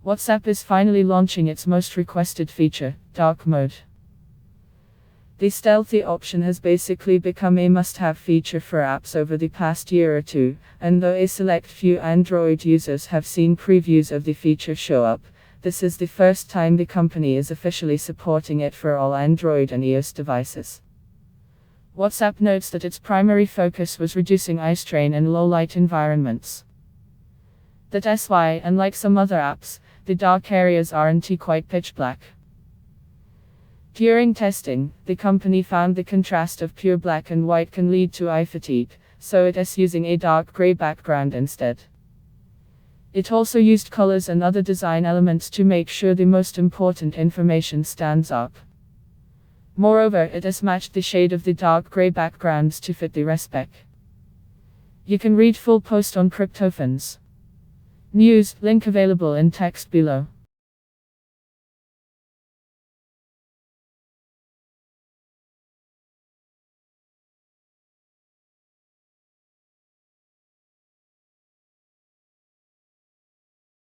WhatsApp is finally launching its most requested feature, dark mode. The stealthy option has basically become a must-have feature for apps over the past year or two, and though a select few Android users have seen previews of the feature show up, this is the first time the company is officially supporting it for all Android and iOS devices. WhatsApp notes that its primary focus was reducing eye strain in low-light environments. That's why, unlike some other apps, the dark areas aren't quite pitch black. During testing, the company found the contrast of pure black and white can lead to eye fatigue, so it is using a dark gray background instead. It also used colors and other design elements to make sure the most important information stands up. Moreover, it has matched the shade of the dark gray backgrounds to fit the respec. You can read full post on Cryptofans News, link available in text below.